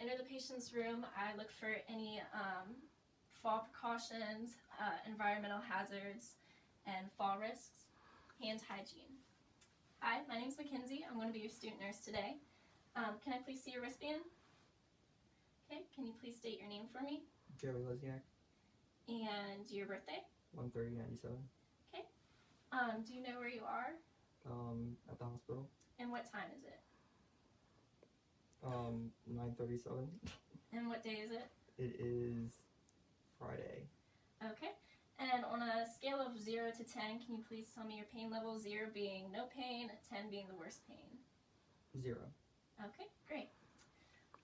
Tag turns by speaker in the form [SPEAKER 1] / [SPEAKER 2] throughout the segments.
[SPEAKER 1] enter the patient's room, I look for any fall precautions, environmental hazards, and fall risks. Hand hygiene. Hi, my name is Mackenzie. I'm going to be your student nurse today. Can I please see your wristband? Okay, can you please state your name for me?
[SPEAKER 2] Joey Lesniak.
[SPEAKER 1] And your birthday?
[SPEAKER 2] 1/30/97.
[SPEAKER 1] Okay. Do you know where you are?
[SPEAKER 2] At the hospital.
[SPEAKER 1] And what time is it?
[SPEAKER 2] 9:37.
[SPEAKER 1] And what day is it?
[SPEAKER 2] It is Friday.
[SPEAKER 1] Okay. And on a scale of 0 to 10, can you please tell me your pain level, 0 being no pain, 10 being the worst pain?
[SPEAKER 2] 0.
[SPEAKER 1] Okay, great.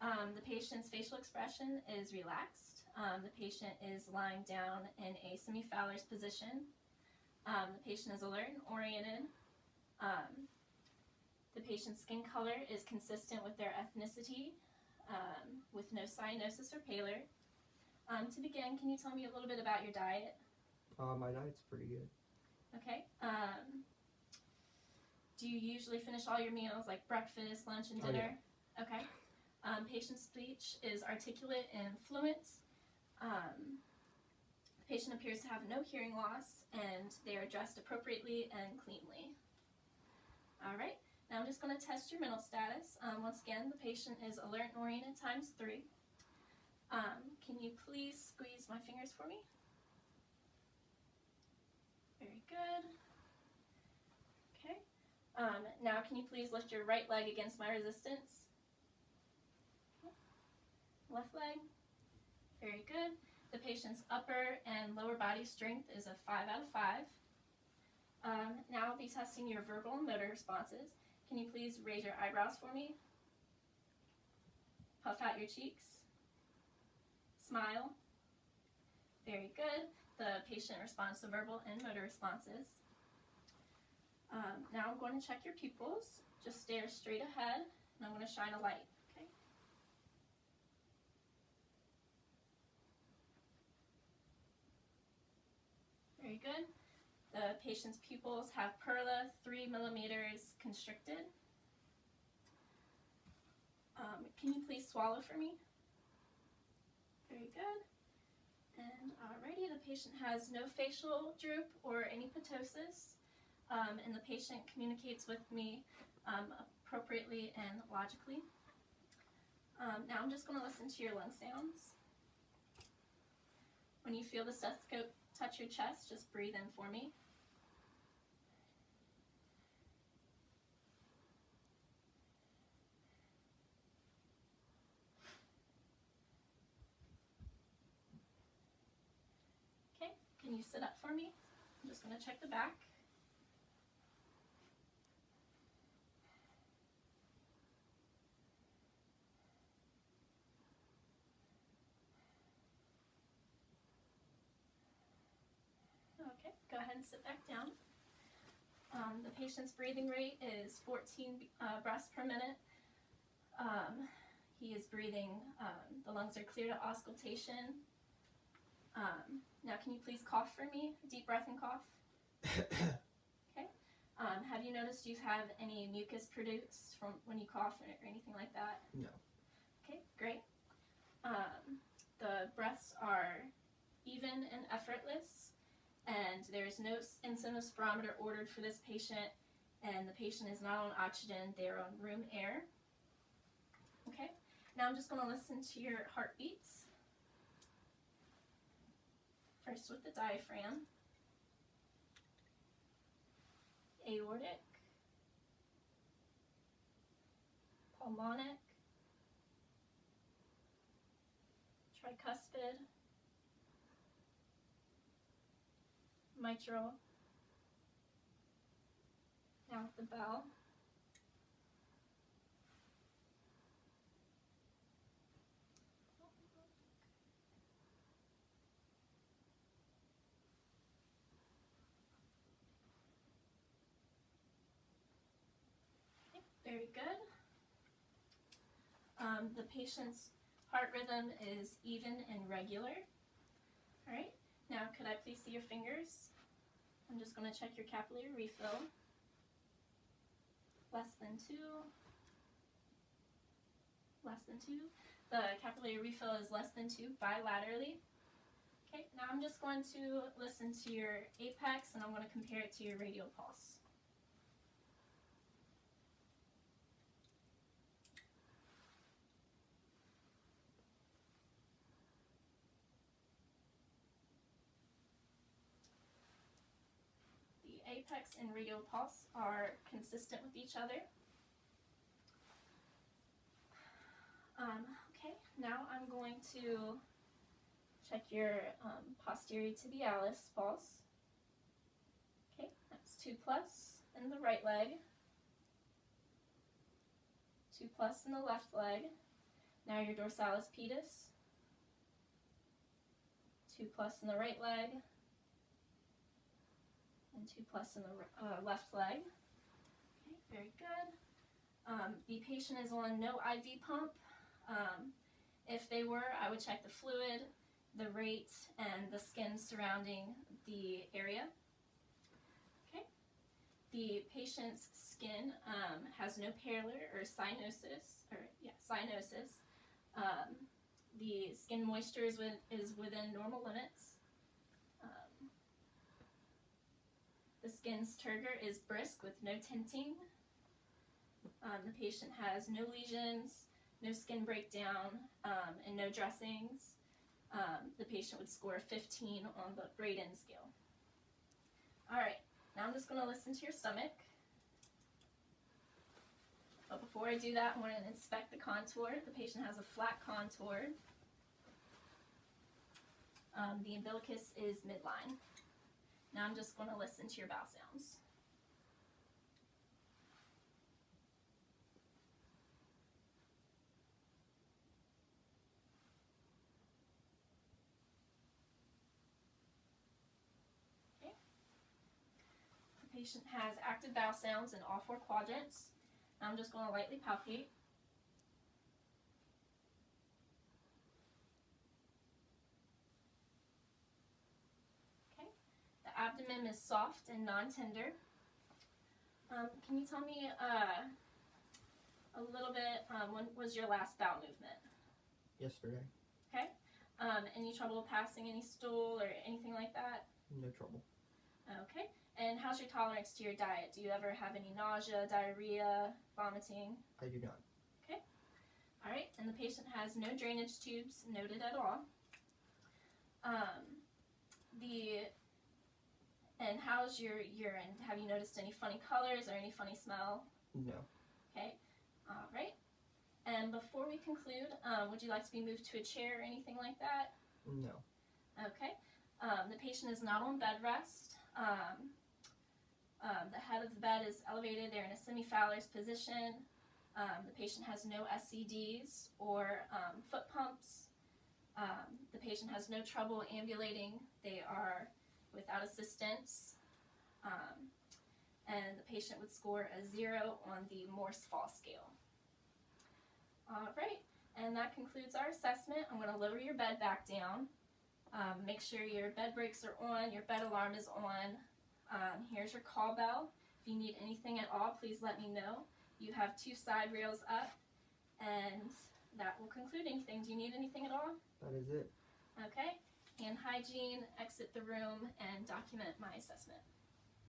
[SPEAKER 1] The patient's facial expression is relaxed. The patient is lying down in a semi-Fowler's position. The patient is alert and oriented. The patient's skin color is consistent with their ethnicity, with no cyanosis or pallor. To begin, can you tell me a little bit about your diet?
[SPEAKER 2] My diet's pretty good.
[SPEAKER 1] Okay. Do you usually finish all your meals, like breakfast, lunch, and dinner?
[SPEAKER 2] Oh, yeah.
[SPEAKER 1] Okay. Patient's speech is articulate and fluent. The patient appears to have no hearing loss, and they are dressed appropriately and cleanly. All right. Now I'm just going to test your mental status. Once again, the patient is alert and oriented times 3. Can you please squeeze my fingers for me? Very good. Okay. Now can you please lift your right leg against my resistance? Okay. Left leg. Very good. The patient's upper and lower body strength is a 5 out of 5. Now I'll be testing your verbal and motor responses. Can you please raise your eyebrows for me? Puff out your cheeks. Smile. Very good. The patient responds to verbal and motor responses. Now I'm going to check your pupils. Just stare straight ahead, and I'm going to shine a light. Okay? Very good. The patient's pupils have perla 3 millimeters constricted. Can you please swallow for me? Very good. And alrighty, the patient has no facial droop or any ptosis, and the patient communicates with me appropriately and logically. Now I'm just going to listen to your lung sounds. When you feel the stethoscope touch your chest, just breathe in for me. Okay, can you sit up for me? I'm just going to check the back. Okay, go ahead and sit back down. The patient's breathing rate is 14 breaths per minute. He is breathing, the lungs are clear to auscultation. Now can you please cough for me? Deep breath and cough. Okay. Have you noticed you have any mucus produced from when you cough or anything like that?
[SPEAKER 2] No.
[SPEAKER 1] Okay, great. The breaths are even and effortless, and there is no incentive spirometer ordered for this patient, and the patient is not on oxygen, they are on room air. Okay, now I'm just going to listen to your heartbeats. First with the diaphragm, aortic, pulmonic, tricuspid, mitral, now with the bell, okay, very good. The patient's heart rhythm is even and regular. All right, now could I please see your fingers? I'm just going to check your capillary refill. Less than 2. Less than 2. The capillary refill is less than 2 bilaterally. Okay, now I'm just going to listen to your apex and I'm going to compare it to your radial pulse. The apex and radial pulse are consistent with each other. Okay, now I'm going to check your posterior tibialis pulse. Okay, that's 2 plus in the right leg, 2 plus in the left leg. Now your dorsalis pedis, 2 plus in the right leg, and 2 plus in the left leg. Okay, very good. The patient is on no IV pump. If they were, I would check the fluid, the rate, and the skin surrounding the area. Okay. The patient's skin has no pallor or cyanosis, the skin moisture is within normal limits. The skin's turgor is brisk with no tinting. The patient has no lesions, no skin breakdown, and no dressings. The patient would score 15 on the Braden scale. Alright, now I'm just going to listen to your stomach. But before I do that, I want to inspect the contour. The patient has a flat contour. The umbilicus is midline. Now I'm just going to listen to your bowel sounds. Okay. The patient has active bowel sounds in all 4 quadrants. Now I'm just going to lightly palpate. Abdomen is soft and non-tender. Can you tell me a little bit, when was your last bowel movement?
[SPEAKER 2] Yesterday.
[SPEAKER 1] Okay. Any trouble passing any stool or anything like that?
[SPEAKER 2] No trouble.
[SPEAKER 1] Okay. And how's your tolerance to your diet? Do you ever have any nausea, diarrhea, vomiting?
[SPEAKER 2] I do not.
[SPEAKER 1] Okay. All right. And the patient has no drainage tubes noted at all. And how's your urine? Have you noticed any funny colors or any funny smell?
[SPEAKER 2] No.
[SPEAKER 1] Okay. All right. And before we conclude, would you like to be moved to a chair or anything like that?
[SPEAKER 2] No.
[SPEAKER 1] Okay. The patient is not on bed rest. The head of the bed is elevated. They're in a semi-Fowler's position. The patient has no SCDs or foot pumps. The patient has no trouble ambulating. They are without assistance. And the patient would score a 0 on the Morse fall scale. All right, and that concludes our assessment. I'm going to lower your bed back down. Make sure your bed brakes are on, your bed alarm is on. Here's your call bell. If you need anything at all, please let me know. You have 2 side rails up, and that will conclude anything. Do you need anything at all?
[SPEAKER 2] That is it.
[SPEAKER 1] Okay. Hand hygiene, exit the room, and document my assessment.